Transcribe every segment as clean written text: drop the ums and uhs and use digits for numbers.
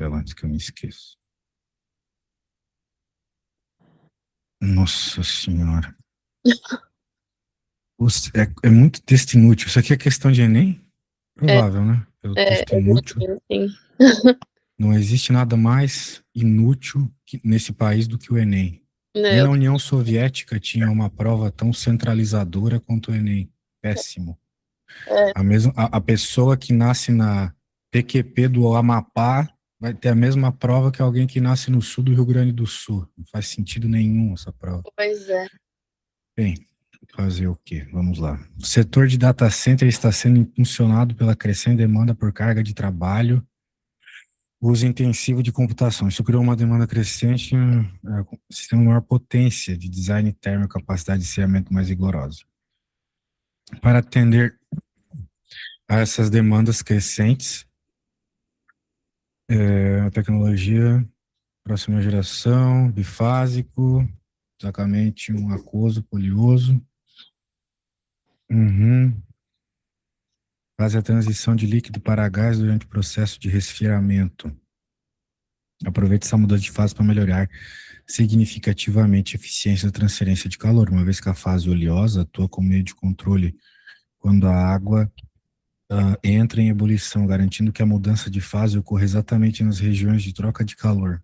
tela antes que eu me esqueça. Nossa Senhora. É muito texto inútil. Isso aqui é questão de Enem? É, Provável, né? Pelo texto inútil. exatamente, sim. Não existe nada mais inútil nesse país do que o Enem. Nem Né, na União Soviética tinha uma prova tão centralizadora quanto o Enem. Péssimo. é, A pessoa que nasce na PQP do Amapá vai ter a mesma prova que alguém que nasce no sul do Rio Grande do Sul. Não faz sentido nenhum essa prova. pois é. Bem, fazer o quê? Vamos lá. O setor de data center está sendo impulsionado pela crescente demanda por carga de trabalho, uso intensivo de computação. Isso criou uma demanda crescente, com sistema de maior potência de design térmico, capacidade de seriamento mais rigorosa. Para atender a essas demandas crescentes, a tecnologia, próxima geração, bifásico, exatamente um aquoso, polioso. Uhum. Faz a transição de líquido para gás durante o processo de resfriamento. Aproveite essa mudança de fase para melhorar significativamente a eficiência da transferência de calor, uma vez que a fase oleosa atua como meio de controle quando a água entra em ebulição, garantindo que a mudança de fase ocorra exatamente nas regiões de troca de calor.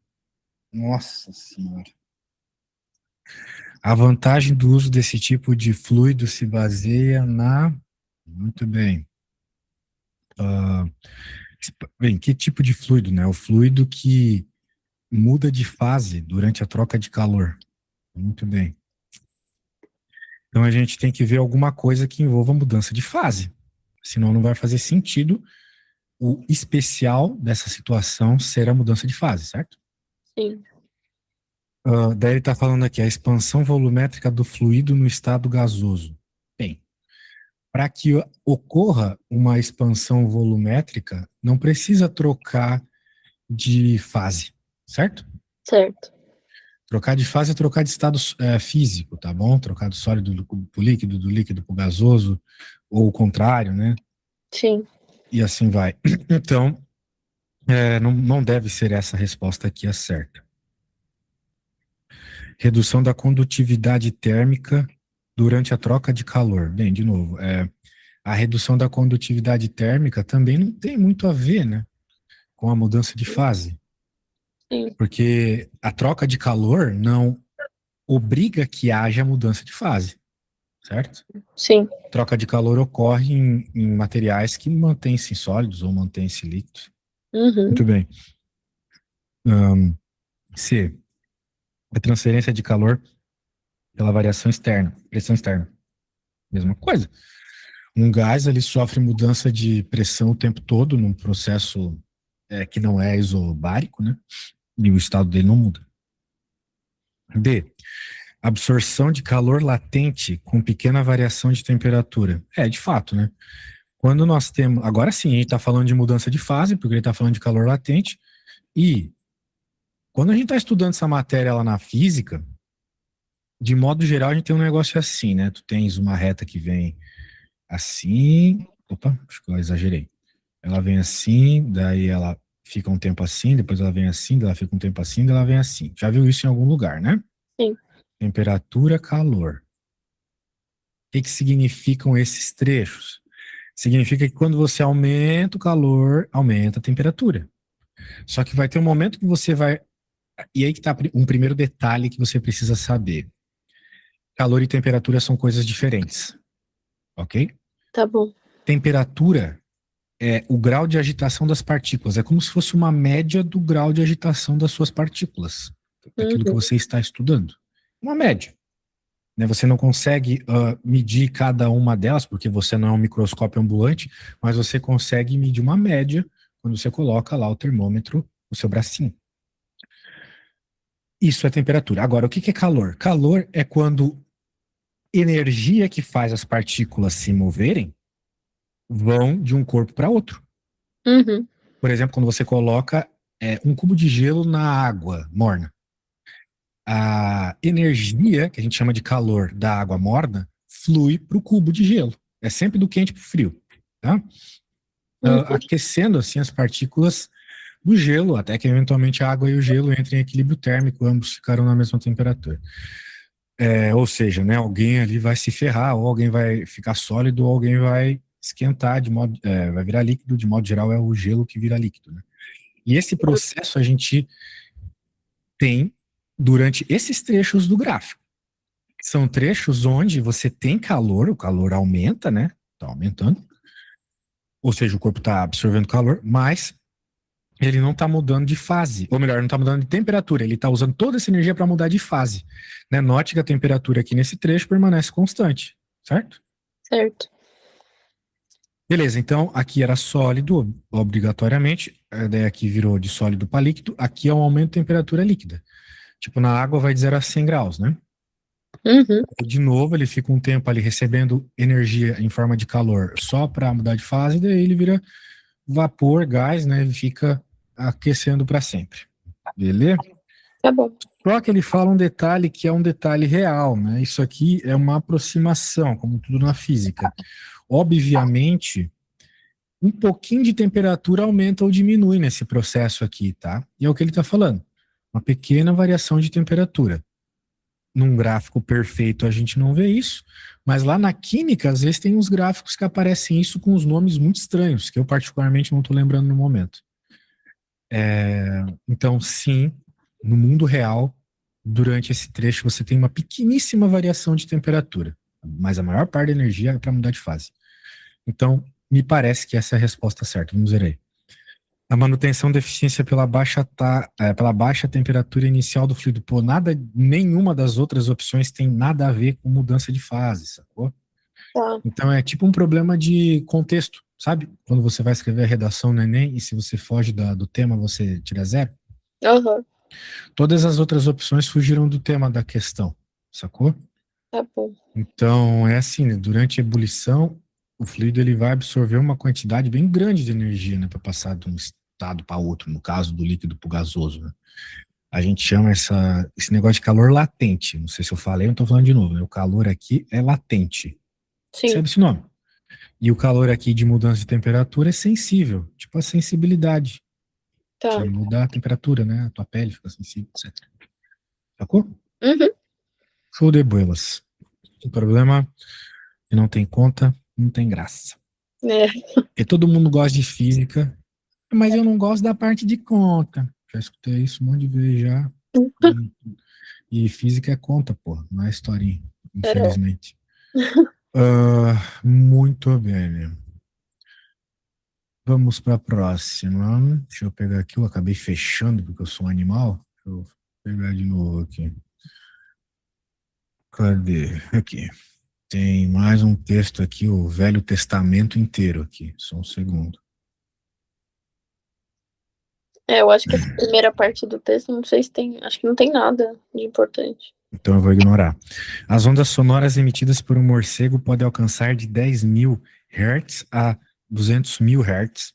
Nossa Senhora. A vantagem do uso desse tipo de fluido se baseia na... Muito bem. Bem, que tipo de fluido, né? O fluido que muda de fase durante a troca de calor. Muito bem. Então a gente tem que ver alguma coisa que envolva mudança de fase. Senão não vai fazer sentido o especial dessa situação ser a mudança de fase, certo? Sim. Daí ele está falando aqui, a expansão volumétrica do fluido no estado gasoso. Bem, para que ocorra uma expansão volumétrica, não precisa trocar de fase, certo? Certo. Trocar de fase é trocar de estado físico, tá bom? Trocar do sólido para o líquido, do líquido para o gasoso, ou o contrário, né? Sim. E assim vai. Então, não deve ser essa resposta aqui a certa. Redução da condutividade térmica durante a troca de calor. Bem, de novo, a redução da condutividade térmica também não tem muito a ver, né, com a mudança de fase, Sim. porque a troca de calor não obriga que haja mudança de fase, certo? Sim. Troca de calor ocorre em materiais que mantêm-se sólidos ou mantêm-se líquidos. Uhum. Muito bem. C. A transferência de calor pela variação externa, pressão externa. Mesma coisa. Um gás, ele sofre mudança de pressão o tempo todo num processo que não é isobárico, né? E o estado dele não muda. D. Absorção de calor latente com pequena variação de temperatura. De fato, né? Quando nós temos... Agora sim, a gente está falando de mudança de fase, porque ele está falando de calor latente. E quando a gente está estudando essa matéria lá na física, de modo geral, a gente tem um negócio assim, né? Tu tens uma reta que vem assim... Opa, acho que eu exagerei. Ela vem assim, daí ela fica um tempo assim, depois ela vem assim, daí ela fica um tempo assim, daí ela vem assim. Já viu isso em algum lugar, né? Sim. Temperatura, calor. O que significam esses trechos? Significa que quando você aumenta o calor, aumenta a temperatura. Só que vai ter um momento que você vai... E aí que está um primeiro detalhe que você precisa saber. Calor e temperatura são coisas diferentes, ok? Tá bom. Temperatura é o grau de agitação das partículas. É como se fosse uma média do grau de agitação das suas partículas, daquilo que Uhum. você está estudando. Uma média. Né? Você não consegue medir cada uma delas, porque você não é um microscópio ambulante, mas você consegue medir uma média quando você coloca lá o termômetro no seu bracinho. Isso é temperatura. Agora, o que é calor? Calor é quando energia que faz as partículas se moverem vão de um corpo para outro. Uhum. Por exemplo, quando você coloca um cubo de gelo na água morna, a energia, que a gente chama de calor da água morna, flui para o cubo de gelo. É sempre do quente para o frio. Tá? Uhum. Aquecendo assim as partículas o gelo, até que eventualmente a água e o gelo entrem em equilíbrio térmico, ambos ficarão na mesma temperatura. Ou seja, né, alguém ali vai se ferrar, ou alguém vai ficar sólido, ou alguém vai esquentar, vai virar líquido, de modo geral é o gelo que vira líquido, né? E esse processo a gente tem durante esses trechos do gráfico. São trechos onde você tem calor, o calor aumenta, né? Está aumentando, ou seja, o corpo está absorvendo calor, mas ele não está mudando de fase, ou melhor, não está mudando de temperatura, ele está usando toda essa energia para mudar de fase. Né? Note que a temperatura aqui nesse trecho permanece constante, certo? Certo. Beleza, então aqui era sólido, obrigatoriamente, daí aqui virou de sólido para líquido, aqui é um aumento de temperatura líquida. Tipo, na água vai de 0 a 100 graus, né? Uhum. De novo, ele fica um tempo ali recebendo energia em forma de calor só para mudar de fase, daí ele vira vapor, gás, né? Ele fica aquecendo para sempre. Beleza? Tá bom. Só que ele fala um detalhe que é um detalhe real, né? Isso aqui é uma aproximação, como tudo na física. Obviamente, um pouquinho de temperatura aumenta ou diminui nesse processo aqui, tá? E é o que ele está falando. Uma pequena variação de temperatura. Num gráfico perfeito a gente não vê isso, mas lá na química, às vezes tem uns gráficos que aparecem isso com os nomes muito estranhos, que eu particularmente não estou lembrando no momento. Então, sim, no mundo real, durante esse trecho, você tem uma pequeníssima variação de temperatura, mas a maior parte da energia é para mudar de fase. Então, me parece que essa é a resposta certa. Vamos ver aí. A manutenção da eficiência pela baixa temperatura inicial do fluido. Pô, nenhuma das outras opções tem nada a ver com mudança de fase, sacou? Tá. Então é tipo um problema de contexto, sabe? Quando você vai escrever a redação no Enem e se você foge do tema, você tira 0. Aham. Todas as outras opções fugiram do tema da questão, sacou? Tá bom. Então é assim, né? Durante a ebulição, o fluido ele vai absorver uma quantidade bem grande de energia, né, para passar de um estado para outro, no caso do líquido para o gasoso, né? A gente chama esse negócio de calor latente. Não sei se eu falei, não estou falando de novo, né? O calor aqui é latente. Sim. Sabe esse nome? E o calor aqui de mudança de temperatura é sensível, tipo a sensibilidade. Tá. Que muda a temperatura, né? A tua pele fica sensível, etc. Sacou? Uhum. Show de bolas. O problema é que não tem conta, não tem graça. É. Porque todo mundo gosta de física, mas eu não gosto da parte de conta. Já escutei isso um monte de vezes já. E física é conta, pô, não é historinha, É. infelizmente. Muito bem. Vamos para a próxima. Deixa eu pegar aqui, eu acabei fechando porque eu sou um animal. Deixa eu pegar de novo aqui. Cadê? Aqui. Tem mais um texto aqui, o Velho Testamento inteiro aqui. Só um segundo. Eu acho que essa primeira parte do texto, não sei se tem. Acho que não tem nada de importante. Então eu vou ignorar. As ondas sonoras emitidas por um morcego podem alcançar de 10.000 Hz a 200.000 Hz.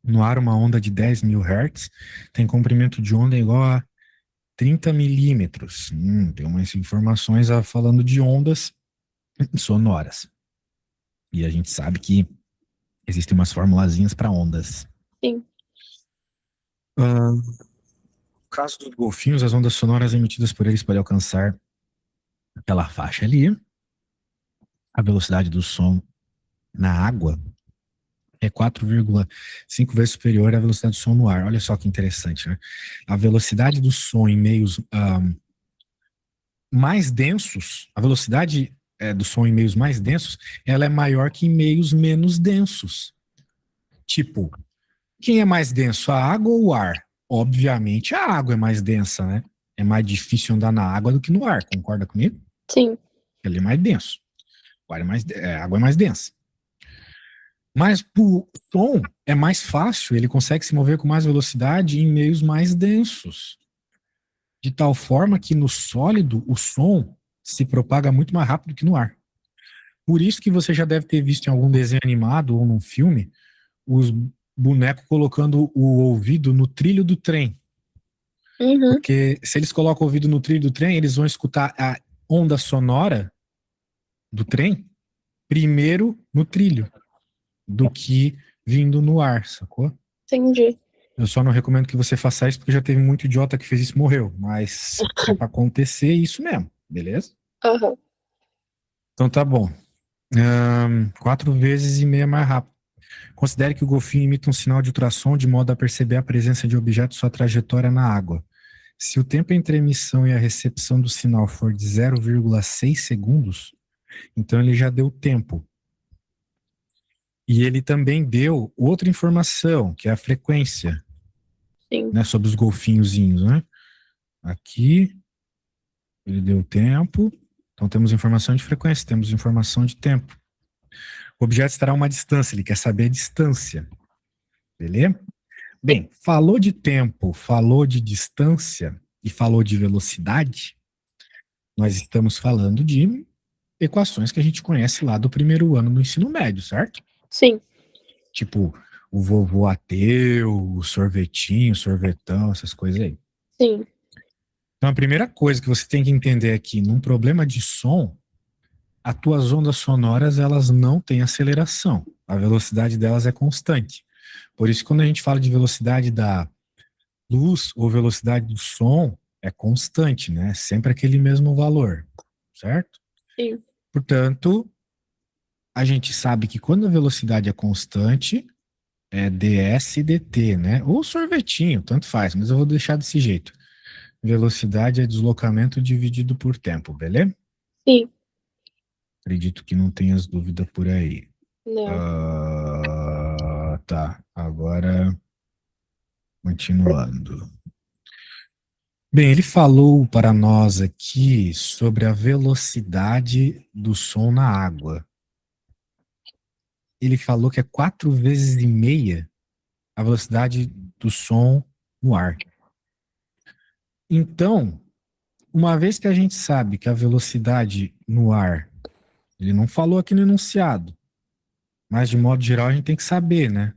No ar, uma onda de 10.000 Hz tem comprimento de onda igual a 30 milímetros. Tem umas informações falando de ondas sonoras. E a gente sabe que existem umas formulazinhas para ondas. Sim. No caso dos golfinhos, as ondas sonoras emitidas por eles podem alcançar aquela faixa ali. A velocidade do som na água é 4,5 vezes superior à velocidade do som no ar. Olha só que interessante, né? A velocidade do som em meios mais densos, a velocidade do som em meios mais densos, ela é maior que em meios menos densos. Tipo, quem é mais denso, a água ou o ar? Obviamente a água é mais densa, né? É mais difícil andar na água do que no ar, concorda comigo? Sim. Ele é mais denso. O ar a água é mais densa. Mas o som é mais fácil, ele consegue se mover com mais velocidade em meios mais densos. De tal forma que no sólido o som se propaga muito mais rápido que no ar. Por isso que você já deve ter visto em algum desenho animado ou num filme os bonecos colocando o ouvido no trilho do trem. Uhum. Porque se eles colocam o ouvido no trilho do trem, eles vão escutar a onda sonora do trem primeiro no trilho do que vindo no ar, sacou? Entendi. Eu só não recomendo que você faça isso porque já teve muito idiota que fez isso e morreu. Mas é pra acontecer isso mesmo, beleza? Aham. Então tá bom. 4 vezes e meia mais rápido. Considere que o golfinho imita um sinal de ultrassom de modo a perceber a presença de objetos e sua trajetória na água. Se o tempo entre a emissão e a recepção do sinal for de 0,6 segundos, então ele já deu tempo. E ele também deu outra informação, que é a frequência, Sim. né, sobre os golfinhozinhos, né? Aqui, ele deu tempo. Então temos informação de frequência, temos informação de tempo. O objeto estará a uma distância, ele quer saber a distância. Beleza? Bem, falou de tempo, falou de distância e falou de velocidade, nós estamos falando de equações que a gente conhece lá do primeiro ano do ensino médio, certo? Sim. Tipo, o vovô ateu, o sorvetinho, sorvetão, essas coisas aí. Sim. Então, a primeira coisa que você tem que entender aqui, num problema de som, as tuas ondas sonoras, elas não têm aceleração. A velocidade delas é constante. Por isso, quando a gente fala de velocidade da luz ou velocidade do som, é constante, né? Sempre aquele mesmo valor, certo? Sim. Portanto, a gente sabe que quando a velocidade é constante, é ds e dt, né? Ou sorvetinho, tanto faz, mas eu vou deixar desse jeito. Velocidade é deslocamento dividido por tempo, beleza? Sim. Acredito que não tenhas dúvida por aí. Não. Tá, agora continuando. Bem, ele falou para nós aqui sobre a velocidade do som na água. Ele falou que é 4 vezes e meia a velocidade do som no ar. Então, uma vez que a gente sabe que a velocidade no ar, ele não falou aqui no enunciado, mas de modo geral a gente tem que saber, né?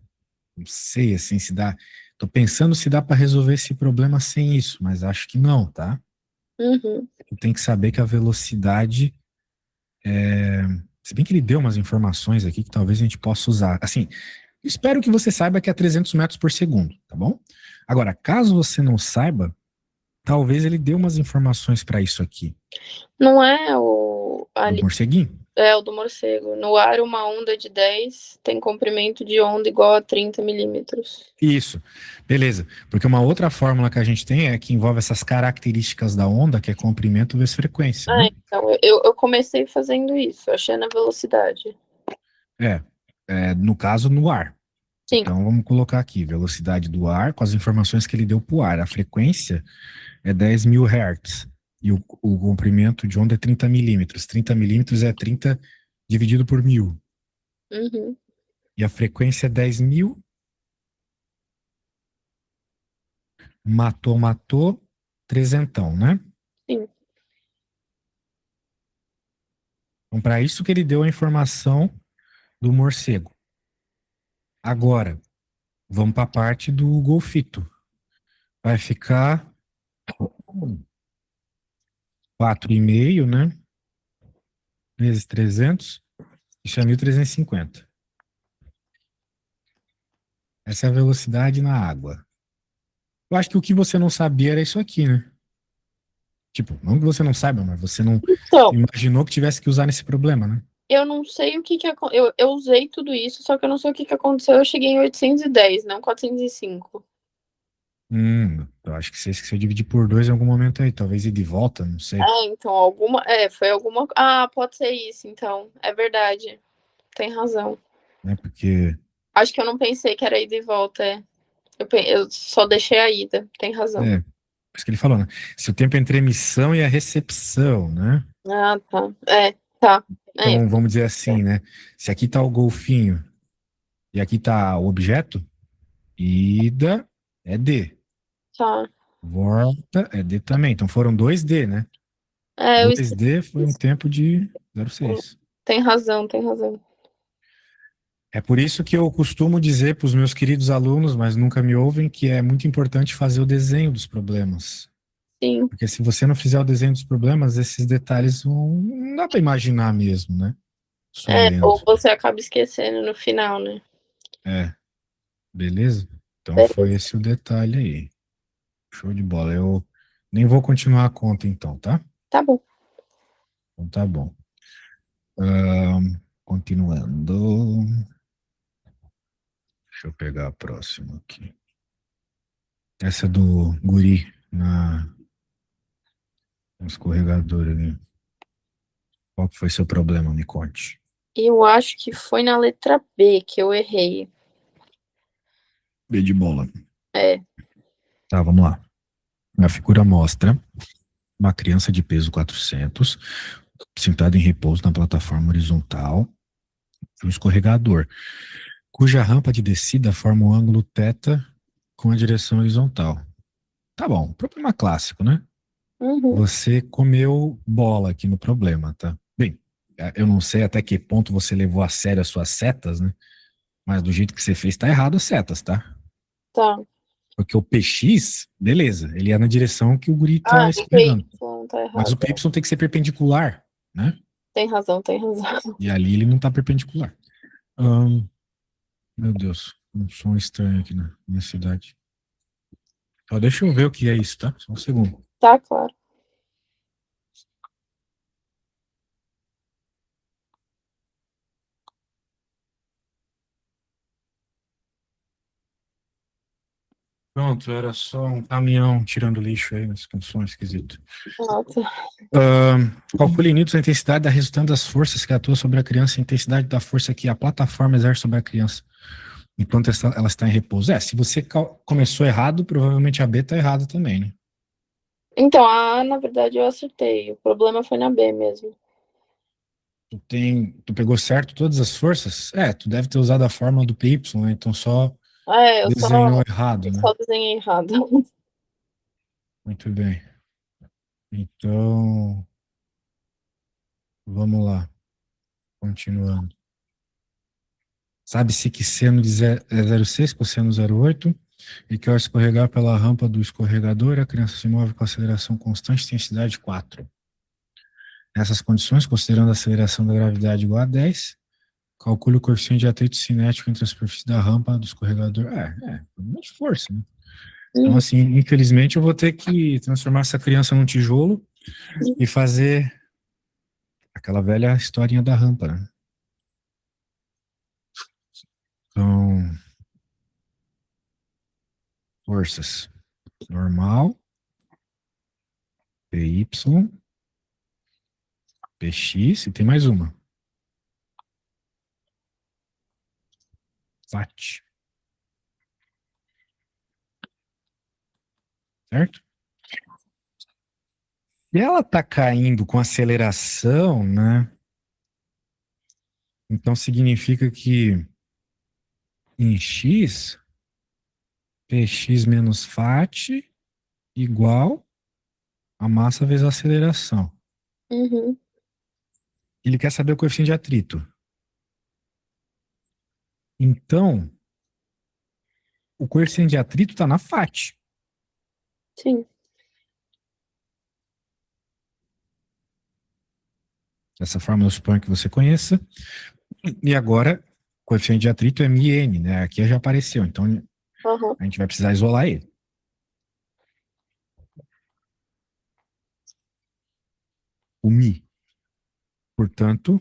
Não sei assim se dá. Tô pensando se dá para resolver esse problema sem isso, mas acho que não, tá? Uhum. Tu tem que saber que a velocidade se bem que ele deu umas informações aqui que talvez a gente possa usar. Assim, espero que você saiba que é 300 metros por segundo, tá bom? Agora, caso você não saiba, talvez ele dê umas informações para isso aqui. Não é o Do ali, morceguinho? é o do morcego. No ar, uma onda de 10 tem comprimento de onda igual a 30 milímetros. Isso, beleza. Porque uma outra fórmula que a gente tem é que envolve essas características da onda, que é comprimento vezes frequência, Ah, né? então eu comecei fazendo isso, achando a velocidade. É, no caso, no ar. Sim. Então, vamos colocar aqui, velocidade do ar, com as informações que ele deu para o ar. A frequência é 10.000 Hz. E o comprimento de onda é 30 milímetros. 30 milímetros é 30 dividido por 1.000. Uhum. E a frequência é 10.000. Matou, trezentão, né? Sim. Então, para isso que ele deu a informação do morcego. Agora, vamos para a parte do golfito. Vai ficar 4,5, né? Vezes 300. Isso é 1.350. Essa é a velocidade na água. Eu acho que o que você não sabia era isso aqui, né? Tipo, não que você não saiba, mas você não Então, imaginou que tivesse que usar nesse problema, né? eu não sei o que eu usei tudo isso, só que eu não sei o que aconteceu. Eu cheguei em 810, não 405. Eu acho que você esqueceu de dividir por dois em algum momento aí, talvez ir de volta, não sei, Então foi alguma. Pode ser isso, então. É verdade. Tem razão. né? Porque, Acho que eu não pensei que era ida e volta, é. Eu só deixei a ida, tem razão. por isso que ele falou, né? Se o tempo entre a emissão e a recepção, né? Ah, tá. Tá. É, Então, vamos dizer assim, né? Se aqui tá o golfinho e aqui tá o objeto, ida é D. tá. Volta é D também. Então foram 2D, né? Eu Dois esqueci. d foi um tempo de 0,6. Tem razão, tem razão. É por isso que eu costumo dizer para os meus queridos alunos, mas nunca me ouvem, que é muito importante fazer o desenho dos problemas. Sim. Porque se você não fizer o desenho dos problemas, esses detalhes não dá para imaginar mesmo, né? Só lendo. Ou você acaba esquecendo no final, né? É, beleza? Então foi Beleza. esse o detalhe aí. Show de bola. Eu nem vou continuar a conta então, tá? Tá bom. Então tá bom. Continuando. Deixa eu pegar a próxima aqui. Essa é do guri no escorregador ali. Qual que foi seu problema? Me conte. Eu acho que foi na letra B que eu errei. B de bola. É. Tá, vamos lá. A figura mostra uma criança de peso 400, sentada em repouso na plataforma horizontal de um escorregador, cuja rampa de descida forma um ângulo θ com a direção horizontal. Tá bom, problema clássico, né? Uhum. Você comeu bola aqui no problema, tá? Bem, eu não sei até que ponto você levou a sério as suas setas, né? Mas do jeito que você fez, tá errado as setas, tá? Tá. Porque o PX, beleza, ele é na direção que o guri Ah, tá o PY escorregando. tá Mas o errado. PY tem que ser perpendicular, né? Tem razão, tem razão. E ali ele não tá perpendicular. Meu Deus, um som estranho aqui na minha cidade. Só deixa eu ver o que é isso, tá? Só um segundo. Tá, claro. Pronto, era só um caminhão tirando lixo aí, mas com som esquisito. Ah, tá. Calcule em newtons a intensidade da resultante das forças que atuam sobre a criança e a intensidade da força que a plataforma exerce sobre a criança enquanto ela está em repouso. Se você começou errado, provavelmente a B está errada também, né? Então, a A, na verdade, eu acertei. O problema foi na B mesmo. Tu pegou certo todas as forças? Tu deve ter usado a fórmula do PY, né? Então só Ah, é, desenhou errado, eu né? só desenhei errado. Muito bem. Então, vamos lá. Continuando. Sabe-se que seno de 0,6, cosseno 0,8, e que ao escorregar pela rampa do escorregador, a criança se move com aceleração constante, intensidade 4. Nessas condições, considerando a aceleração da gravidade igual a 10, calcule o coeficiente de atrito cinético entre a superfície da rampa do escorregador. Problema de força, né? Então, Uhum. assim, infelizmente, eu vou ter que transformar essa criança num tijolo e fazer aquela velha historinha da rampa, né? Então, forças. Normal, PY, PX, e tem mais uma. FAT. Certo? E ela tá caindo com aceleração, né? Então significa que em X, PX menos FAT igual a massa vezes a aceleração. Uhum. Ele quer saber o coeficiente de atrito. Então, o coeficiente de atrito está na FAT. Sim. Essa fórmula eu suponho que você conheça. E agora, o coeficiente de atrito é μn, né? Aqui já apareceu, então Aham. a gente vai precisar isolar ele. O μ. Portanto,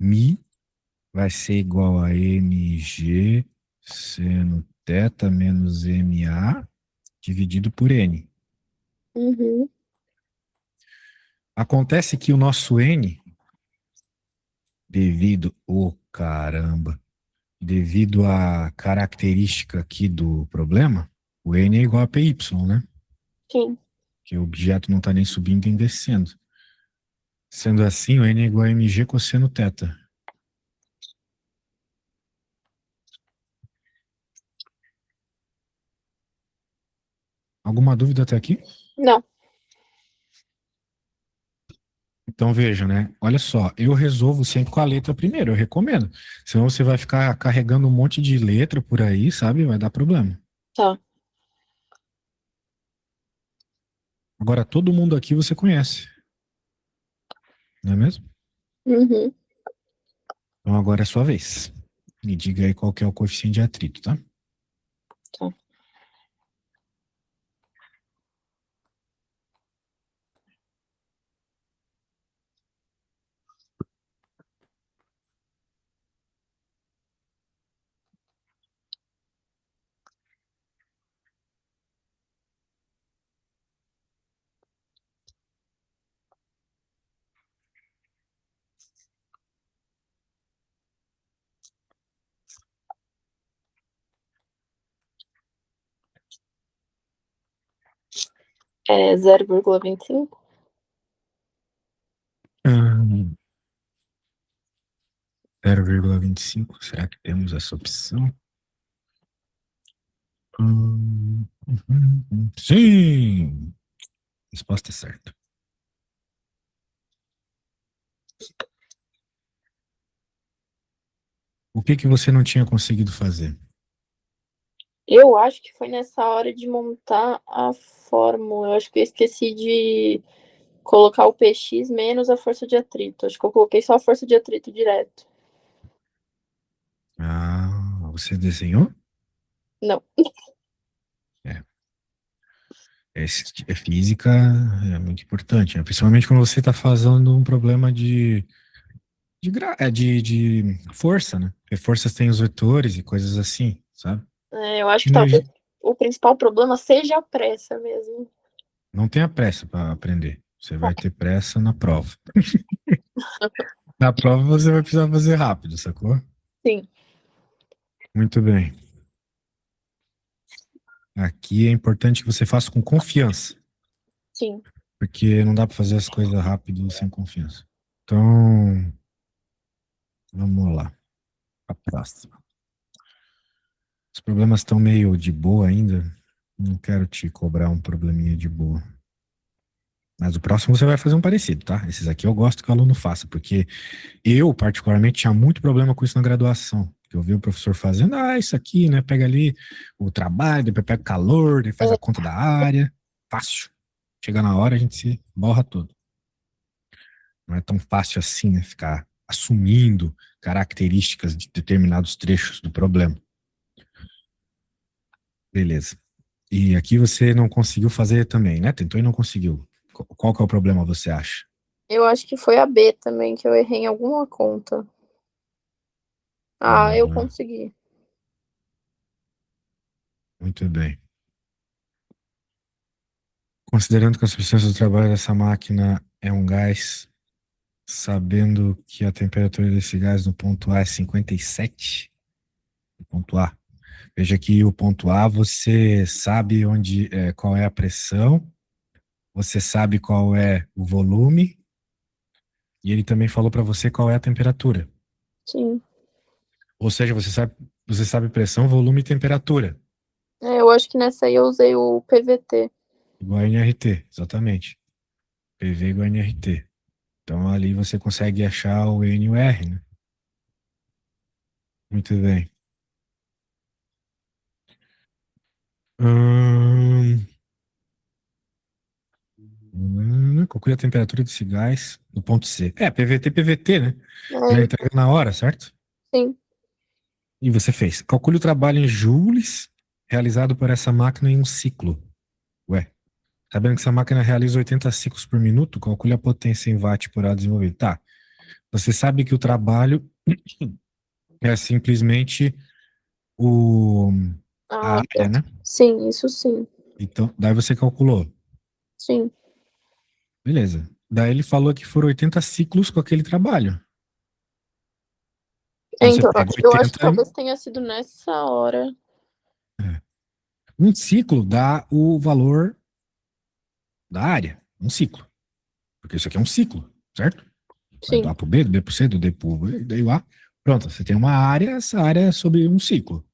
μ vai ser igual a mg seno θ menos ma dividido por n. Uhum. Acontece que o nosso n, devido à característica aqui do problema, o n é igual a py, né? Sim. Que o objeto não está nem subindo nem descendo. Sendo assim, o n é igual a mg cosseno θ. Alguma dúvida até aqui? Não. Então veja, né? Olha só, eu resolvo sempre com a letra primeiro, eu recomendo. Senão você vai ficar carregando um monte de letra por aí, sabe? Vai dar problema. Tá. Agora, todo mundo aqui você conhece, não é mesmo? Uhum. Então agora é a sua vez. Me diga aí qual que é o coeficiente de atrito, tá? Tá. É 0,25? Hum, 0,25. Será que temos essa opção? Sim! Resposta certa. O que que você não tinha conseguido fazer? Eu acho que foi nessa hora de montar a fórmula. Eu acho que eu esqueci de colocar o PX menos a força de atrito. Acho que eu coloquei só a força de atrito direto. Ah, você desenhou? Não. É. Física é muito importante, né? Principalmente quando você está fazendo um problema de força, né? Porque forças têm os vetores e coisas assim, sabe? Eu acho que talvez Energia. o principal problema seja a pressa mesmo. Não tenha pressa para aprender. Você vai ter pressa na prova. Na prova você vai precisar fazer rápido, sacou? Sim, Muito bem. Aqui é importante que você faça com confiança, sim. porque não dá para fazer as coisas rápido sem confiança. Então, vamos lá. A próxima. Os problemas estão meio de boa ainda. Não quero te cobrar um probleminha de boa. Mas o próximo você vai fazer um parecido, tá? Esses aqui eu gosto que o aluno faça, porque eu, particularmente, tinha muito problema com isso na graduação. Que eu vi o professor fazendo, isso aqui, né? Pega ali o trabalho, depois pega o calor, depois faz a conta da área. Fácil. Chega na hora, a gente se borra todo. Não é tão fácil assim, né? Ficar assumindo características de determinados trechos do problema. Beleza. E aqui você não conseguiu fazer também, né? Tentou e não conseguiu. Qual que é o problema, você acha? Eu acho que foi a B também, que eu errei em alguma conta. Eu Uhum, consegui. muito bem. Considerando que a substância do trabalho dessa máquina é um gás, sabendo que a temperatura desse gás no ponto A é 57, no ponto A. Veja que o ponto A você sabe qual é a pressão, você sabe qual é o volume, e ele também falou para você qual é a temperatura. Sim. Ou seja, você sabe pressão, volume e temperatura. Eu acho que nessa aí eu usei o PVT. Igual a NRT, exatamente. PV igual a NRT. Então ali você consegue achar o N e o R, né? Muito bem. Hum, calcule a temperatura desse gás no ponto C. PVT, PVT, né? Já É, entrega na hora, certo? sim, E você fez. Calcule o trabalho em joules realizado por essa máquina em um ciclo. Ué, sabendo que essa máquina realiza 80 ciclos por minuto, calcule a potência em watt por hora desenvolvida. Tá. Você sabe que o trabalho é simplesmente o, a tá. área, né? Sim, isso sim. Então, daí você calculou. Sim. Beleza. Daí ele falou que foram 80 ciclos com aquele trabalho. Então você Então, pega eu acho que 80. talvez tenha sido nessa hora. É. Um ciclo dá o valor da área. Um ciclo. Porque isso aqui é um ciclo, certo? Vai do Sim. A para o B, do B para o C, do D para o B, daí o A. Pronto, você tem uma área, essa área é sobre um ciclo.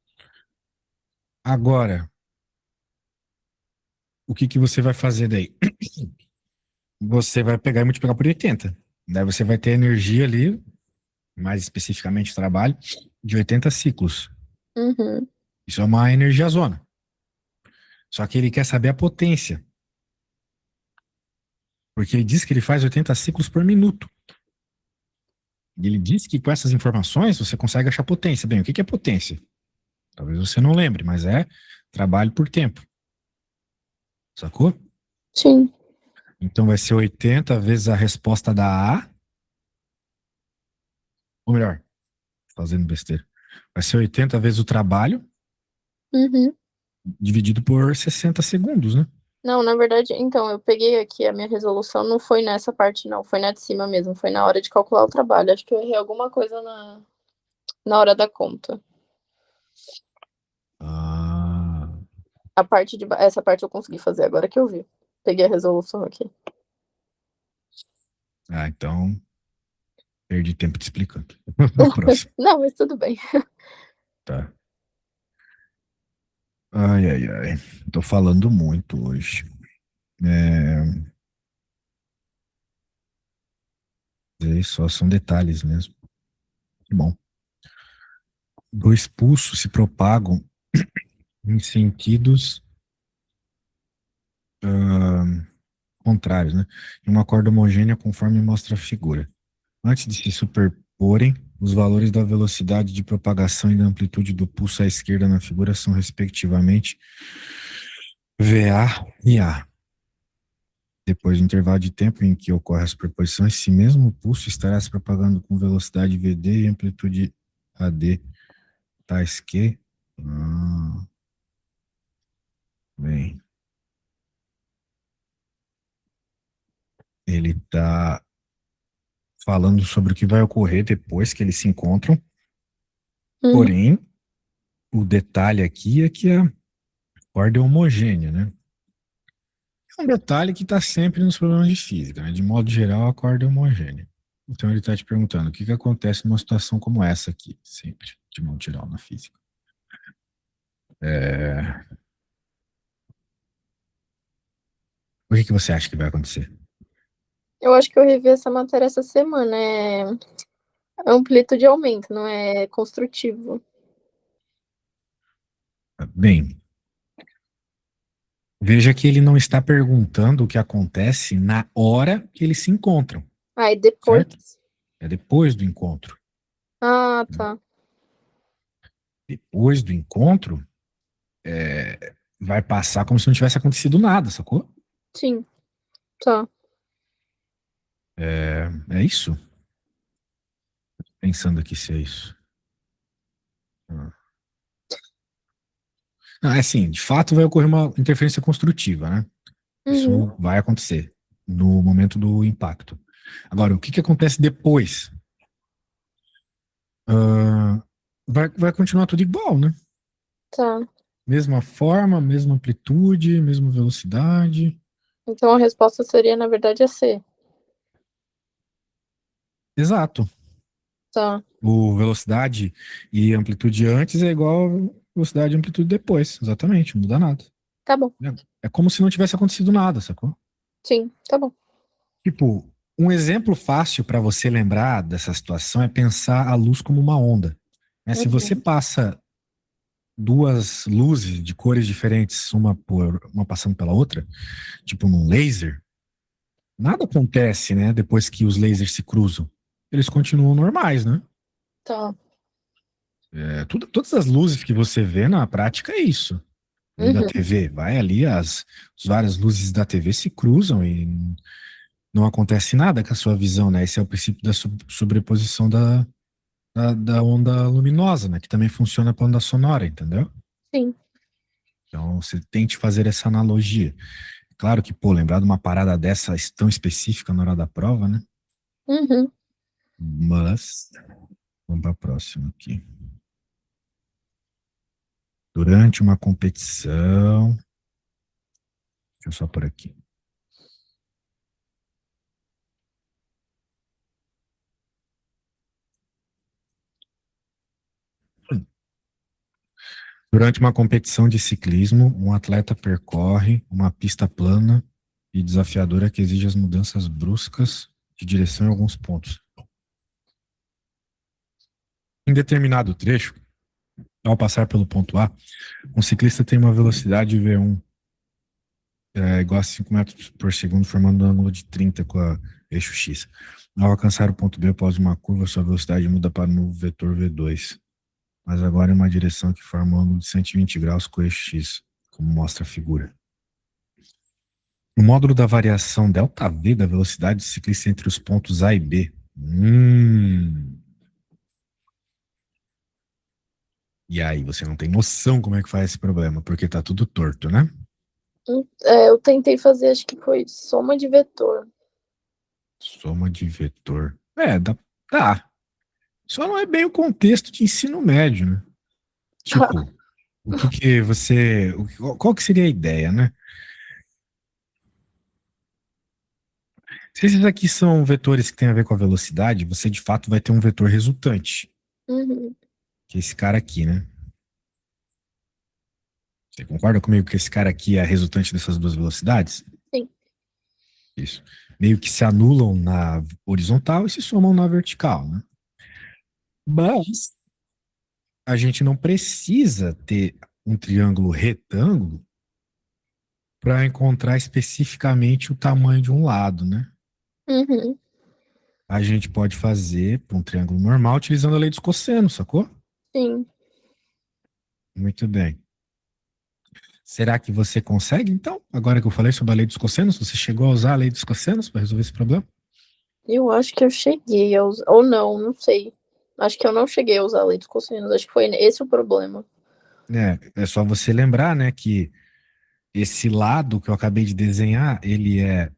Agora, o que que você vai fazer daí? Você vai pegar e multiplicar por 80. Daí você vai ter energia ali, mais especificamente trabalho, de 80 ciclos. Uhum. Isso é uma energia zona. Só que ele quer saber a potência. Porque ele diz que ele faz 80 ciclos por minuto. E ele diz que com essas informações você consegue achar potência. Bem, o que que é potência? Talvez você não lembre, mas é trabalho por tempo. Sacou? Sim. Então vai ser 80 vezes a resposta da A, ou melhor, fazendo besteira. Vai ser 80 vezes o trabalho Uhum. dividido por 60 segundos, né? Não, na verdade, então, eu peguei aqui a minha resolução, não foi nessa parte, não, foi na de cima mesmo, foi na hora de calcular o trabalho. Acho que eu errei alguma coisa na hora da conta. Ah, Essa parte eu consegui fazer agora que eu vi. Peguei a resolução aqui. então perdi tempo te explicando. No próximo, Não, mas tudo bem. tá? Ai, ai, ai. Tô falando muito hoje. Só são detalhes mesmo. Bom, dois pulsos se propagam em sentidos contrários, né? Em uma corda homogênea conforme mostra a figura. Antes de se superporem, os valores da velocidade de propagação e da amplitude do pulso à esquerda na figura são, respectivamente, VA e A. Depois do intervalo de tempo em que ocorre a superposição, esse mesmo pulso estará se propagando com velocidade VD e amplitude AD, tais que... bem, ele está falando sobre o que vai ocorrer depois que eles se encontram, Uhum. porém, o detalhe aqui é que a corda é homogênea, né? É um detalhe que está sempre nos problemas de física, né? De modo geral, a corda é homogênea. Então ele está te perguntando o que acontece numa situação como essa aqui, sempre, de modo geral, na física. O que você acha que vai acontecer? Eu acho que eu revi essa matéria essa semana. É amplitude aumenta, não é construtivo. Bem, veja que ele não está perguntando o que acontece na hora que eles se encontram, Ah, e depois. certo? É depois do encontro. Ah, tá. Depois do encontro, vai passar como se não tivesse acontecido nada, sacou? Sim, tá. É isso? Pensando aqui se é isso. Não, é assim, de fato vai ocorrer uma interferência construtiva, né? Uhum, Isso vai acontecer no momento do impacto. Agora, o que acontece depois? Ah, vai continuar tudo igual, né? tá. Mesma forma, mesma amplitude, mesma velocidade. Então a resposta seria, na verdade, a C. Exato. Tá. O velocidade e amplitude antes é igual a velocidade e amplitude depois. Exatamente, não muda nada. Tá bom. É como se não tivesse acontecido nada, sacou? Sim, tá bom. Tipo, um exemplo fácil para você lembrar dessa situação é pensar a luz como uma onda. Né? Se você Uhum. passa duas luzes de cores diferentes, uma passando pela outra, tipo num laser, nada acontece, né? Depois que os lasers se cruzam. Eles continuam normais, né? Tá. Todas as luzes que você vê na prática é isso. Luz da Uhum. TV, vai ali, as várias luzes da TV se cruzam e não acontece nada com a sua visão, né? Esse é o princípio da sobreposição da onda luminosa, né? Que também funciona para onda sonora, entendeu? Sim. Então, você tente fazer essa analogia. Claro que, pô, lembrar de uma parada dessa tão específica na hora da prova, né? Uhum. Mas, vamos para a próxima aqui. Durante uma competição. Deixa eu só por aqui. Durante uma competição de ciclismo, um atleta percorre uma pista plana e desafiadora que exige as mudanças bruscas de direção em alguns pontos. Em determinado trecho, ao passar pelo ponto A, um ciclista tem uma velocidade V1 igual a 5 metros por segundo, formando um ângulo de 30 com a eixo X. Ao alcançar o ponto B após uma curva, sua velocidade muda para o vetor V2. mas agora em uma direção que forma um ângulo de 120 graus com eixo X, como mostra a figura. O módulo da variação ΔV da velocidade se ciclista entre os pontos A e B. E aí, você não tem noção como é que faz esse problema, porque tá tudo torto, né? Eu tentei fazer, acho que foi soma de vetor. Soma de vetor. Dá. Só não é bem o contexto de ensino médio, né? Tipo, o que que você... Qual que seria a ideia, né? Se esses aqui são vetores que têm a ver com a velocidade, você de fato vai ter um vetor resultante, Uhum. que é esse cara aqui, né? Você concorda comigo que esse cara aqui é a resultante dessas duas velocidades? Sim. Isso. Meio que se anulam na horizontal e se somam na vertical, né? Mas a gente não precisa ter um triângulo retângulo para encontrar especificamente o tamanho de um lado, né? Uhum. A gente pode fazer para um triângulo normal utilizando a lei dos cossenos, sacou? Sim. Muito bem. Será que você consegue, então? Agora que eu falei sobre a lei dos cossenos, você chegou a usar a lei dos cossenos para resolver esse problema? Eu acho que eu cheguei a usar. Ou não, não sei. Acho que eu não cheguei a usar a lei dos cossenos. Acho que foi esse o problema. É só você lembrar, né, que esse lado que eu acabei de desenhar, ele é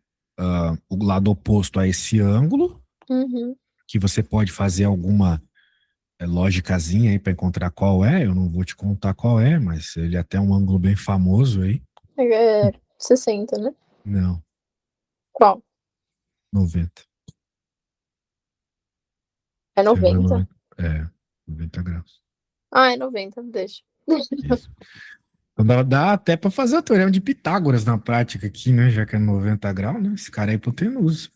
o lado oposto a esse ângulo, Uhum. que você pode fazer alguma lógicazinha aí para encontrar qual é. Eu não vou te contar qual é, mas ele é até um ângulo bem famoso aí. É 60, né? Não, Qual? 90. É Triângulo 90? 90. 90 graus. Ah, é 90, deixa. Isso. Então dá até para fazer o teorema de Pitágoras na prática aqui, né? Já que é 90 graus, né? Esse cara é hipotenusa.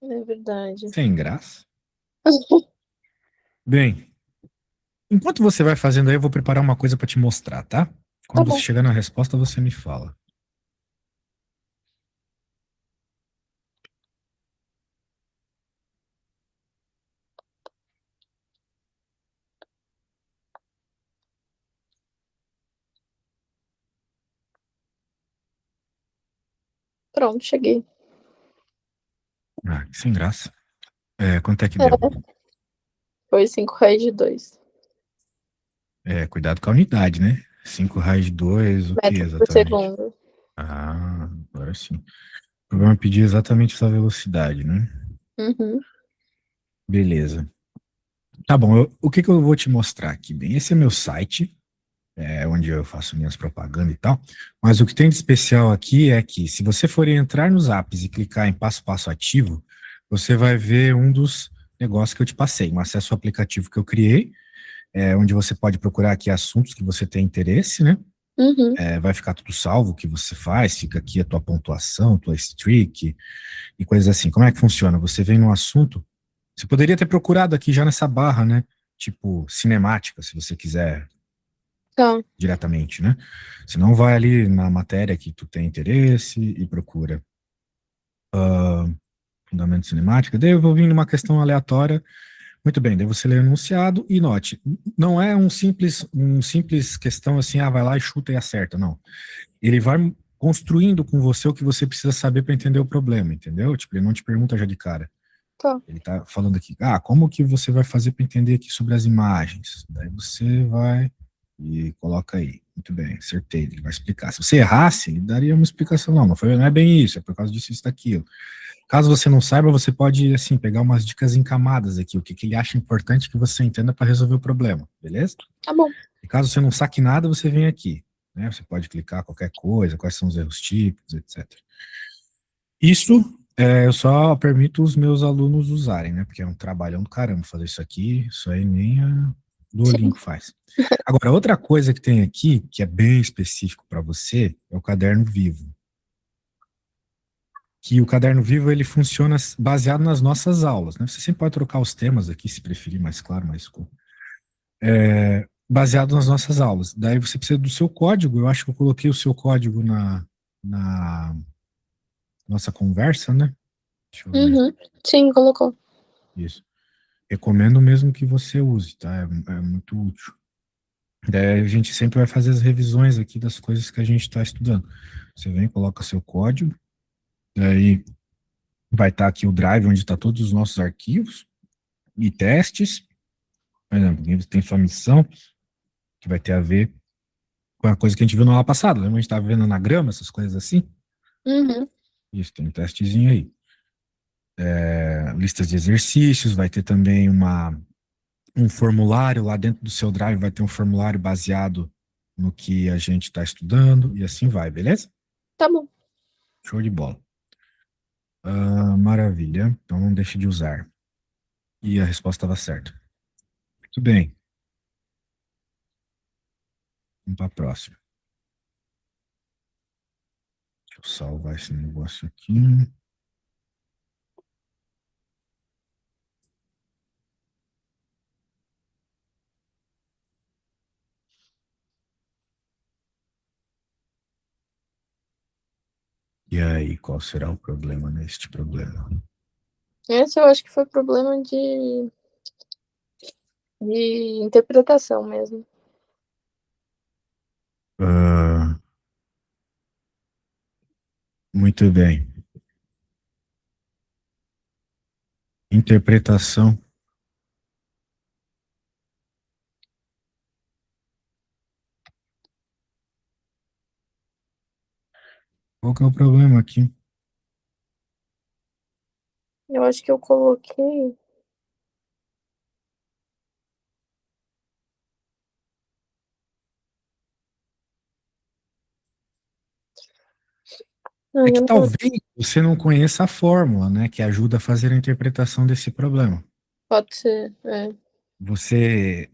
É verdade. Sem graça. Bem, enquanto você vai fazendo aí, eu vou preparar uma coisa para te mostrar, tá? Tá Quando você bom. chegar na resposta, você me fala. Pronto, cheguei. Ah, que sem graça. Quanto é que deu? É, foi 5 raiz de 2 Cuidado com a unidade, né? 5 raiz de 2, o que metros por exatamente? segundo. Ah, agora sim. O problema é pedir exatamente essa velocidade, né? Uhum. Beleza. Tá bom, o que que eu vou te mostrar aqui? Bem, esse é meu site, onde eu faço minhas propagandas e tal. Mas o que tem de especial aqui é que, se você for entrar nos apps e clicar em passo a passo ativo, você vai ver um dos negócios que eu te passei, um acesso ao aplicativo que eu criei, onde você pode procurar aqui assuntos que você tem interesse, né? Uhum. Vai ficar tudo salvo o que você faz, fica aqui a tua pontuação, tua streak e coisas assim. Como é que funciona? Você vem num assunto, você poderia ter procurado aqui já nessa barra, né? Tipo, cinemática, se você quiser Tá. diretamente, né? Se não, vai ali na matéria que tu tem interesse e procura fundamento cinemática. Daí eu vou vir numa questão aleatória. Muito bem, daí você lê o enunciado e note, não é um simples questão assim, vai lá e chuta e acerta, não. Ele vai construindo com você o que você precisa saber para entender o problema, entendeu? Tipo, ele não te pergunta já de cara. Tá. Ele tá falando aqui, como que você vai fazer para entender aqui sobre as imagens? Daí você vai e coloca aí. Muito bem, acertei, ele vai explicar. Se você errasse, ele daria uma explicação. Não é bem isso, é por causa disso, isso, daquilo. Caso você não saiba, você pode, assim, pegar umas dicas em camadas aqui, o que, que ele acha importante que você entenda para resolver o problema, beleza? Tá bom. E caso você não saque nada, você vem aqui, né? Você pode clicar qualquer coisa, quais são os erros típicos, etc. Isso eu só permito os meus alunos usarem, né? Porque é um trabalhão do caramba fazer isso aí nem a Sim. Duolingo faz. Agora, outra coisa que tem aqui, que é bem específico para você, é o caderno vivo. Que o caderno vivo ele funciona baseado nas nossas aulas, né? Você sempre pode trocar os temas aqui, se preferir, mais claro, mais escuro. Baseado nas nossas aulas. Daí você precisa do seu código. Eu acho que eu coloquei o seu código na nossa conversa, né? Deixa eu ver. Uhum. Sim, colocou. Isso. Recomendo mesmo que você use, tá? É muito útil. Daí a gente sempre vai fazer as revisões aqui das coisas que a gente está estudando. Você vem, coloca seu código, daí vai estar aqui o drive onde está todos os nossos arquivos e testes. Por exemplo, tem sua missão, que vai ter a ver com a coisa que a gente viu na aula passada. Lembra? A gente estava vendo anagrama, essas coisas assim. Uhum. Isso, tem um testezinho aí. Listas de exercícios, vai ter também um formulário lá dentro do seu drive, vai ter um formulário baseado no que a gente está estudando e assim vai, beleza? Tá bom. Show de bola. Maravilha. Então não deixe de usar. E a resposta estava certa. Muito bem. Vamos para a próxima. Deixa eu salvar esse negócio aqui. E aí, qual será o problema neste problema? Esse eu acho que foi problema de interpretação mesmo. Muito bem. Interpretação. Qual que é o problema aqui? Eu acho que eu coloquei. Ah, É que eu não... talvez você não conheça a fórmula, né, que ajuda a fazer a interpretação desse problema. Pode ser. É. Você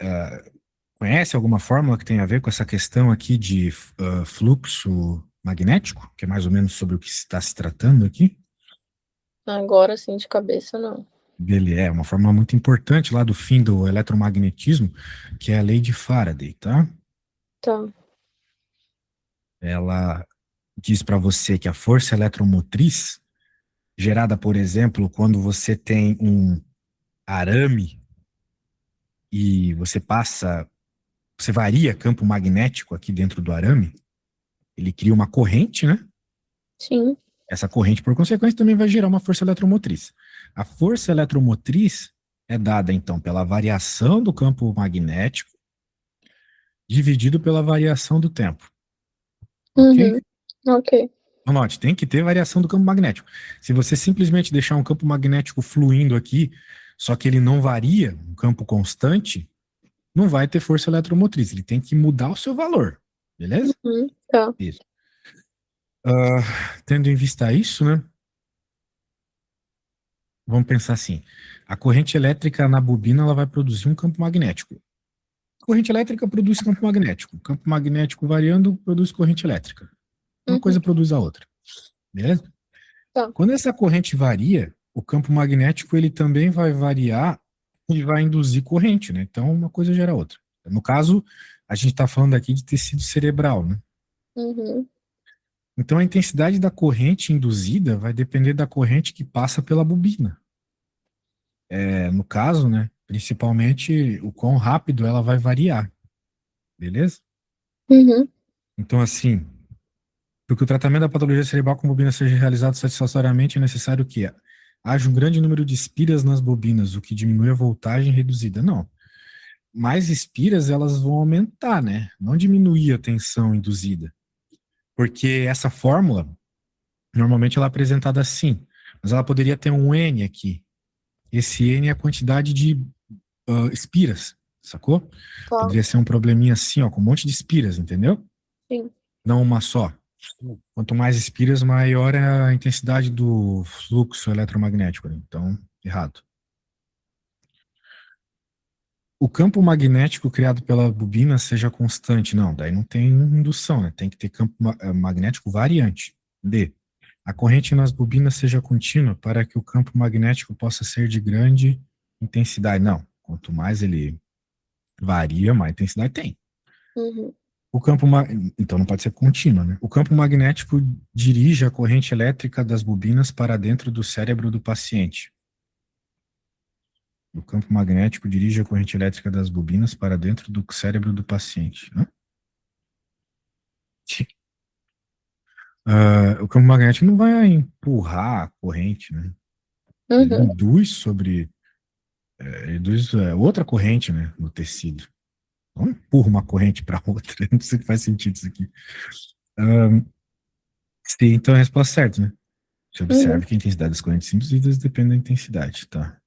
conhece alguma fórmula que tem a ver com essa questão aqui de fluxo magnético, que é mais ou menos sobre o que está se tratando aqui? Agora, assim, de cabeça, não. Ele é uma fórmula muito importante lá do fim do eletromagnetismo, que é a lei de Faraday, tá? Tá. Ela diz para você que a força eletromotriz, gerada, por exemplo, quando você tem um arame e você varia campo magnético aqui dentro do arame, ele cria uma corrente, né? Sim. Essa corrente, por consequência, também vai gerar uma força eletromotriz. A força eletromotriz é dada, então, pela variação do campo magnético dividido pela variação do tempo. Ok? Uhum. Ok. Então, note, tem que ter variação do campo magnético. Se você simplesmente deixar um campo magnético fluindo aqui, só que ele não varia, um campo constante, não vai ter força eletromotriz. Ele tem que mudar o seu valor. Beleza? Uhum. Tá. Isso. Tendo em vista isso, né? Vamos pensar assim: a corrente elétrica na bobina ela vai produzir um campo magnético. A corrente elétrica produz campo magnético. Campo magnético variando produz corrente elétrica. Uma Uhum. coisa produz a outra. Beleza? Tá. Quando essa corrente varia, o campo magnético ele também vai variar e vai induzir corrente, né? Então uma coisa gera outra. No caso, a gente está falando aqui de tecido cerebral, né? Uhum. Então a intensidade da corrente induzida vai depender da corrente que passa pela bobina. No caso, né? Principalmente o quão rápido ela vai variar, beleza? Uhum. Então, assim, para que o tratamento da patologia cerebral com bobina seja realizado satisfatoriamente, é necessário que haja um grande número de espiras nas bobinas, o que diminui a voltagem reduzida. Não. Mais espiras, elas vão aumentar, né? Não diminuir a tensão induzida. Porque essa fórmula, normalmente ela é apresentada assim, mas ela poderia ter um N aqui. Esse N é a quantidade de espiras, sacou? Tá. Poderia ser um probleminha assim, ó, com um monte de espiras, entendeu? Sim. Não uma só. Quanto mais espiras, maior é a intensidade do fluxo eletromagnético, né? Então, errado. O campo magnético criado pela bobina seja constante. Não, daí não tem indução, né? Tem que ter campo magnético variante. D. A corrente nas bobinas seja contínua para que o campo magnético possa ser de grande intensidade. Não, quanto mais ele varia, mais intensidade tem. Uhum. O campo então não pode ser contínuo, né? O campo magnético dirige a corrente elétrica das bobinas para dentro do cérebro do paciente. O campo magnético dirige a corrente elétrica das bobinas para dentro do cérebro do paciente. Hã? O campo magnético não vai empurrar a corrente, né? Ele Uhum. induz induz outra corrente, né, no tecido. Não empurra uma corrente para outra. Não sei se faz sentido isso aqui. Ah, sim, então é a resposta certa, né? Você Uhum. observa que a intensidade das correntes induzidas depende da intensidade, tá?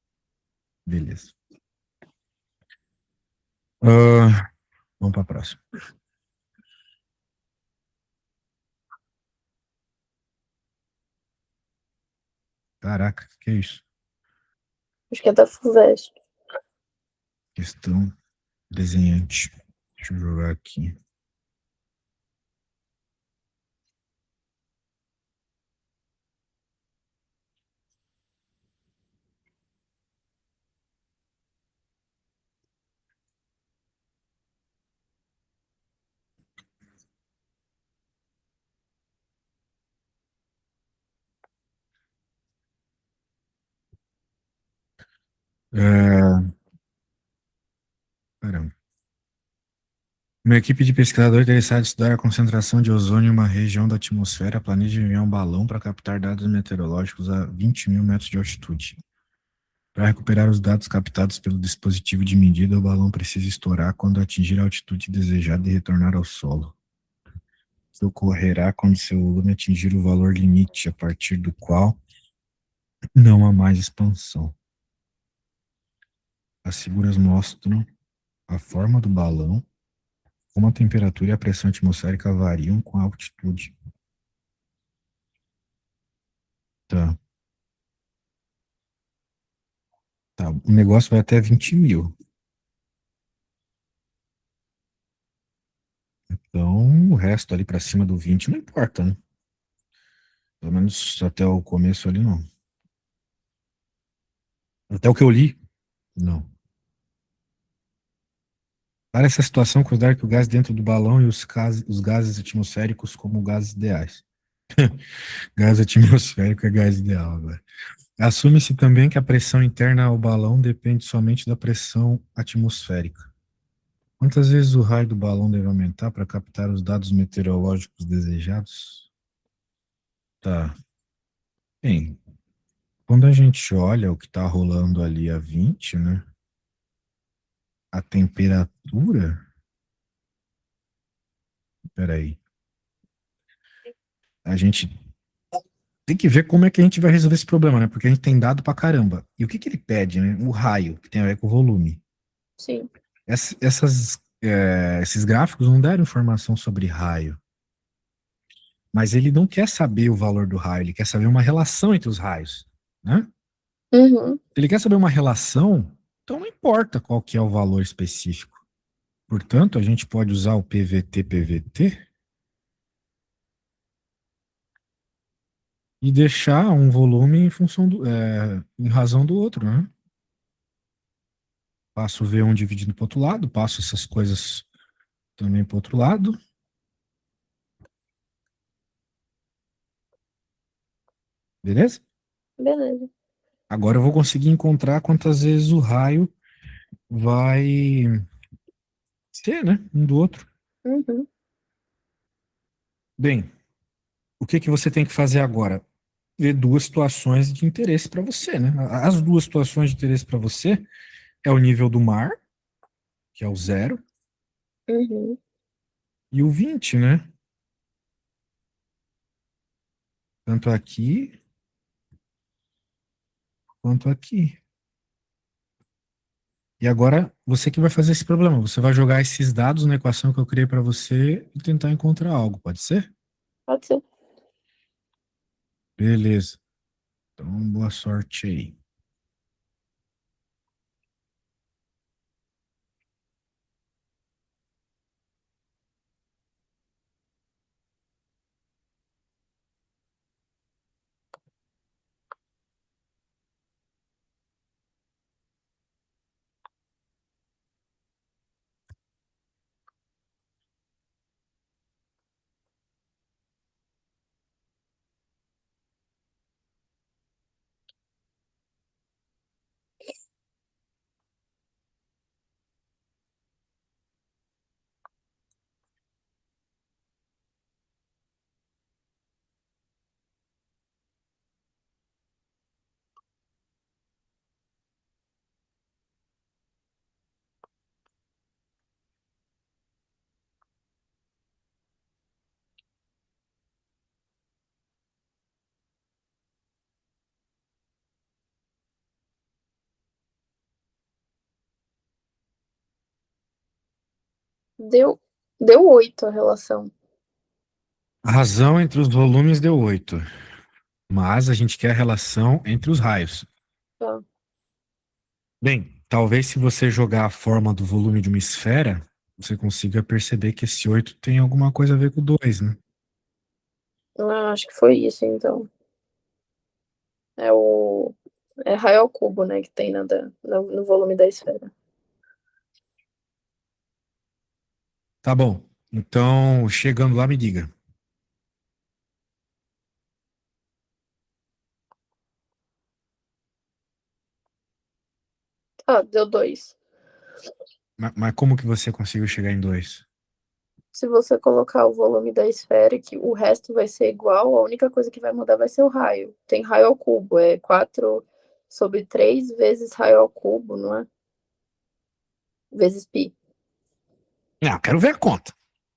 Beleza. Vamos para a próxima. Caraca, que é isso? Acho que é da FUVEST. Questão desenhante. Deixa eu jogar aqui. É, caramba. Uma equipe de pesquisadores interessada em estudar a concentração de ozônio em uma região da atmosfera planeja enviar um balão para captar dados meteorológicos a 20 mil metros de altitude. Para recuperar os dados captados pelo dispositivo de medida, o balão precisa estourar quando atingir a altitude desejada e retornar ao solo. Isso ocorrerá quando seu volume atingir o valor limite, a partir do qual não há mais expansão. As figuras mostram a forma do balão, como a temperatura e a pressão atmosférica variam com a altitude. Tá, tá. O negócio vai até 20 mil. Então, o resto ali para cima do 20 não importa, né? Pelo menos até o começo ali, não. Até o que eu li, não. Para essa situação, considere que o gás dentro do balão e os gases atmosféricos como gases ideais. Gás atmosférico é gás ideal agora. Assume-se também que a pressão interna ao balão depende somente da pressão atmosférica. Quantas vezes o raio do balão deve aumentar para captar os dados meteorológicos desejados? Tá. Bem, quando a gente olha o que está rolando ali a 20, né? A temperatura. Peraí. A gente tem que ver como é que a gente vai resolver esse problema, né? Porque a gente tem dado pra caramba. E o que que ele pede, né? O raio, que tem a ver com o volume. Sim. Esses gráficos não deram informação sobre raio. Mas ele não quer saber o valor do raio, ele quer saber uma relação entre os raios, né? Uhum. Se ele quer saber uma relação, então não importa qual que é o valor específico. Portanto, a gente pode usar o PVT-PVT e deixar um volume em razão do outro, né? Passo o V1 dividido para o outro lado, passo essas coisas também para o outro lado, beleza? Beleza. Agora eu vou conseguir encontrar quantas vezes o raio vai ser, né? Um do outro. Uhum. Bem, o que que você tem que fazer agora? Ver duas situações de interesse para você, né? As duas situações de interesse para você é o nível do mar, que é o zero, Uhum. e o 20, né? Tanto aqui quanto aqui. E agora você que vai fazer esse problema. Você vai jogar esses dados na equação que eu criei para você e tentar encontrar algo, pode ser? Pode ser. Beleza. Então, boa sorte aí. Deu 8 a relação. A razão entre os volumes deu 8, mas a gente quer a relação entre os raios. Tá. Bem, talvez se você jogar a forma do volume de uma esfera, você consiga perceber que esse 8 tem alguma coisa a ver com o 2, né? Acho que foi isso, então. É o raio ao cubo, né, que tem no volume da esfera. Tá bom. Então, chegando lá, me diga. Ah, deu 2. Mas como que você conseguiu chegar em 2? Se você colocar o volume da esfera, que o resto vai ser igual, a única coisa que vai mudar vai ser o raio. Tem raio ao cubo, é 4/3 vezes raio ao cubo, não é? Vezes π. Não, eu quero ver a conta.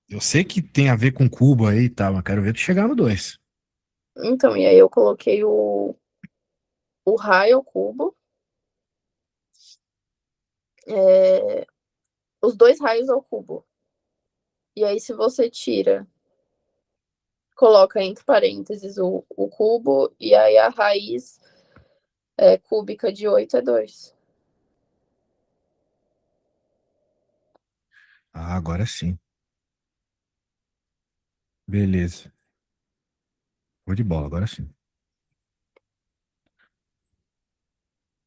Eu sei que tem a ver com cubo aí e tal, mas quero ver tu chegar no 2. Então, e aí eu coloquei o raio ao cubo, é, os dois raios ao cubo. E aí, se você tira, coloca entre parênteses o cubo, e aí a raiz cúbica de 8 é 2. Ah, agora sim. Beleza. Vou de bola, agora sim.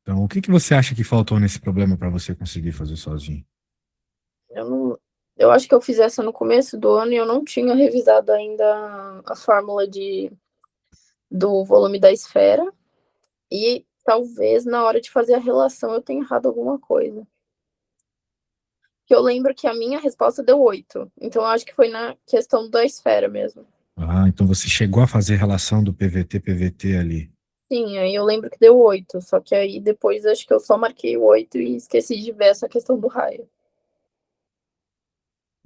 Então, o que que você acha que faltou nesse problema para você conseguir fazer sozinho? Eu não. Eu acho que eu fiz essa no começo do ano e eu não tinha revisado ainda a fórmula do volume da esfera. E talvez na hora de fazer a relação eu tenha errado alguma coisa. Que eu lembro que a minha resposta deu 8. Então eu acho que foi na questão da esfera mesmo. Ah, então você chegou a fazer relação do PVT-PVT ali. Sim, aí eu lembro que deu 8. Só que aí depois acho que eu só marquei o 8 e esqueci de ver essa questão do raio.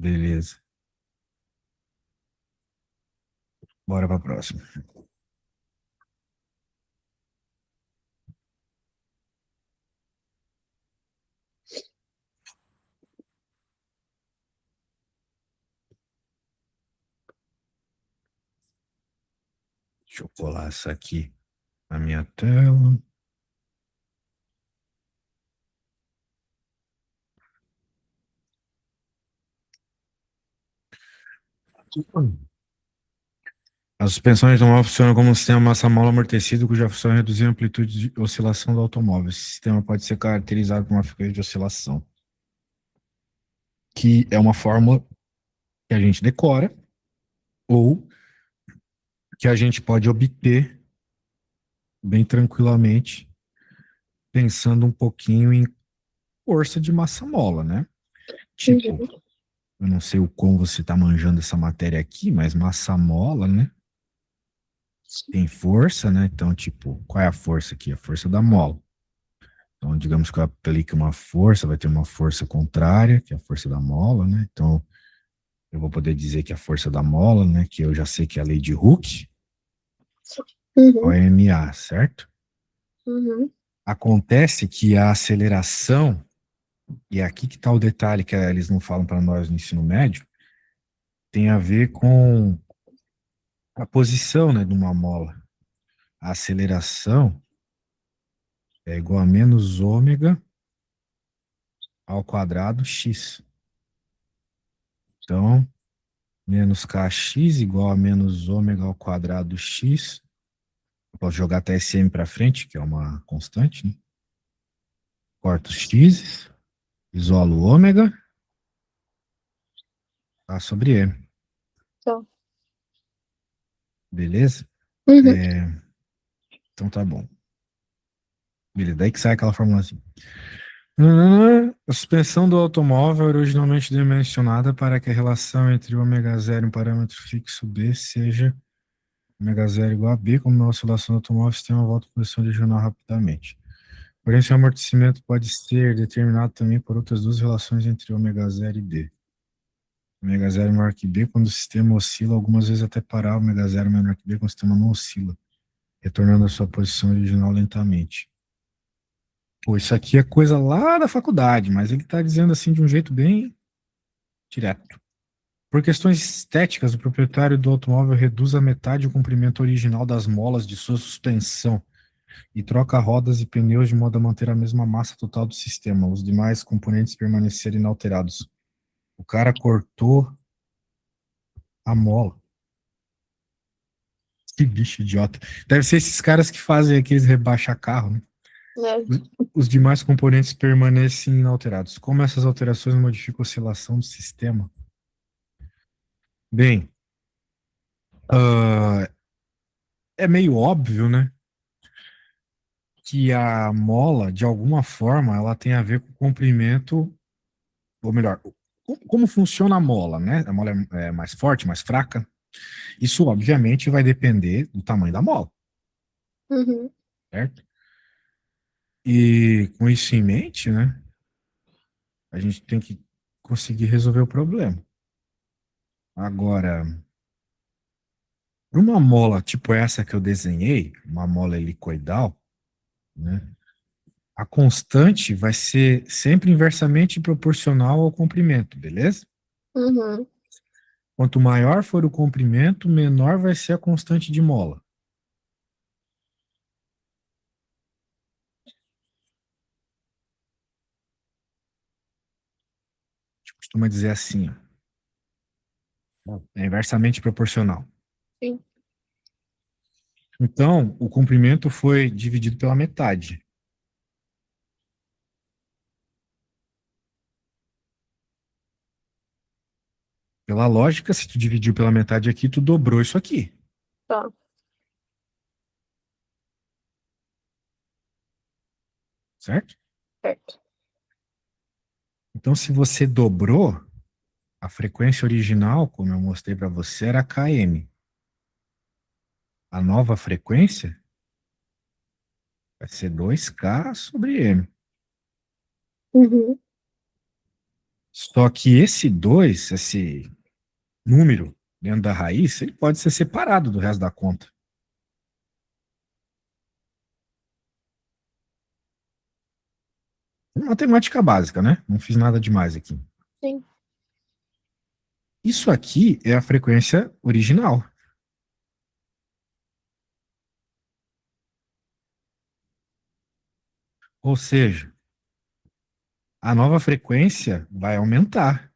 Beleza. Bora pra próxima. Deixa eu colar essa aqui na minha tela. As suspensões do automóvel funcionam como um sistema massa-mola amortecido, cuja função é reduzir a amplitude de oscilação do automóvel. Esse sistema pode ser caracterizado por uma frequência de oscilação, que é uma fórmula que a gente decora, ou que a gente pode obter bem tranquilamente, pensando um pouquinho em força de massa-mola, né? Tipo, Uhum. eu não sei o quão você está manjando essa matéria aqui, mas massa-mola, né? Tem força, né? Então, tipo, qual é a força aqui? A força da mola. Então, digamos que eu aplique uma força, vai ter uma força contrária, que é a força da mola, né? Então, eu vou poder dizer que a força da mola, né? Que eu já sei que é a lei de Hooke, Uhum. OMA, certo? Uhum. Acontece que a aceleração, e é aqui que está o detalhe que eles não falam para nós no ensino médio, tem a ver com a posição, né, de uma mola. A aceleração é igual a menos ômega ao quadrado x. Então, menos kx igual a menos ômega ao quadrado x. Eu posso jogar até esse m para frente, que é uma constante, né? Corto os x, isolo o ômega, tá sobre m. Tá. Beleza? Uhum. Então tá bom. Beleza, daí que sai aquela fórmula assim. A suspensão do automóvel era originalmente dimensionada para que a relação entre o ômega zero e um parâmetro fixo B seja ômega zero igual a B, como na oscilação do automóvel, o sistema volta à posição original rapidamente. Porém, seu amortecimento pode ser determinado também por outras duas relações entre ômega zero e B. Ômega zero maior que B, quando o sistema oscila, algumas vezes até parar, ômega zero menor que B, quando o sistema não oscila, retornando à sua posição original lentamente. Pô, isso aqui é coisa lá da faculdade, mas ele está dizendo assim de um jeito bem Direto. Por questões estéticas, o proprietário do automóvel reduz a metade o comprimento original das molas de sua suspensão e troca rodas e pneus de modo a manter a mesma massa total do sistema. Os demais componentes permanecerem inalterados. O cara cortou a mola. Que bicho idiota. Deve ser esses caras que fazem aqueles rebaixa carro, né? É. Os demais componentes permanecem inalterados. Como essas alterações modificam a oscilação do sistema? Bem, é meio óbvio, né? Que a mola, de alguma forma, ela tem a ver com o comprimento, ou melhor, como funciona a mola, né? A mola é mais forte, mais fraca. Isso, obviamente, vai depender do tamanho da mola, Uhum. certo? E com isso em mente, né? A gente tem que conseguir resolver o problema. Agora, uma mola tipo essa que eu desenhei, uma mola helicoidal, né? A constante vai ser sempre inversamente proporcional ao comprimento, beleza? Uhum. Quanto maior for o comprimento, menor vai ser a constante de mola. A gente costuma dizer assim, ó, é inversamente proporcional. Sim. Então, o comprimento foi dividido pela metade. Pela lógica, se tu dividiu pela metade aqui, tu dobrou isso aqui, Tá. certo? Certo. Então, se você dobrou, a frequência original, como eu mostrei para você, era km. A nova frequência vai ser 2K sobre M. Uhum. Só que esse 2, esse número dentro da raiz, ele pode ser separado do resto da conta. Matemática básica, né? Não fiz nada demais aqui. Sim. Isso aqui é a frequência original. Ou seja, a nova frequência vai aumentar.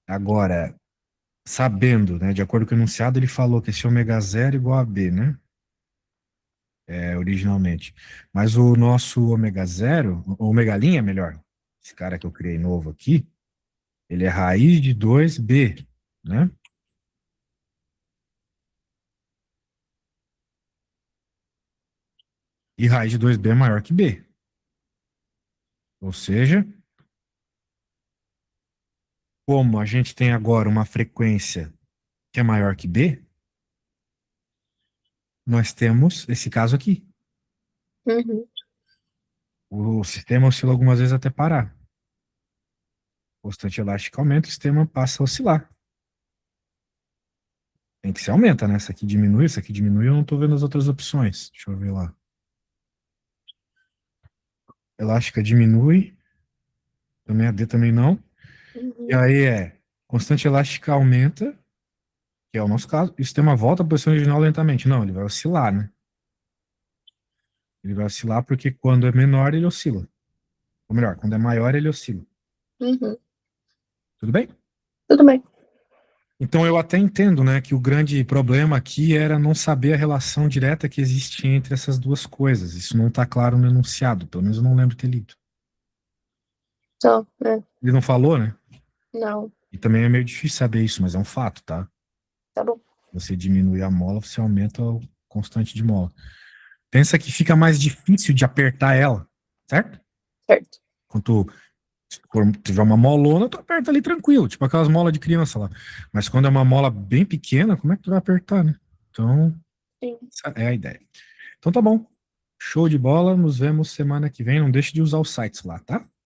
Agora, sabendo, né, de acordo com o enunciado, ele falou que esse ômega zero é igual a B, né? Originalmente. Mas o nosso ômega zero, o ômega linha, melhor, esse cara que eu criei novo aqui, ele é raiz de 2B, né? E raiz de 2B é maior que B. Ou seja, como a gente tem agora uma frequência que é maior que B, nós temos esse caso aqui. Uhum. O sistema oscila algumas vezes até parar. Constante elástica aumenta, o sistema passa a oscilar. Tem que se aumenta, né? Essa aqui diminui, eu não estou vendo as outras opções. Deixa eu ver lá. Elástica diminui, também a D também não. E Uhum. aí constante elástica aumenta, que é o nosso caso, e o sistema volta à posição original lentamente. Não, ele vai oscilar, né? Ele vai oscilar porque quando é menor, ele oscila. Ou melhor, quando é maior, ele oscila. Uhum. Tudo bem? Tudo bem. Então eu até entendo, né, que o grande problema aqui era não saber a relação direta que existe entre essas duas coisas. Isso não está claro no enunciado, pelo menos eu não lembro ter lido. Então, é. Ele não falou, né? Não. E também é meio difícil saber isso, mas é um fato, tá? Tá bom. Você diminui a mola, você aumenta o constante de mola. Pensa que fica mais difícil de apertar ela, certo? Certo. Quando tu tiver uma molona, tu aperta ali tranquilo, tipo aquelas molas de criança lá. Mas quando é uma mola bem pequena, como é que tu vai apertar, né? Então, Sim. essa é a ideia. Então tá bom. Show de bola, nos vemos semana que vem. Não deixe de usar os sites lá, tá?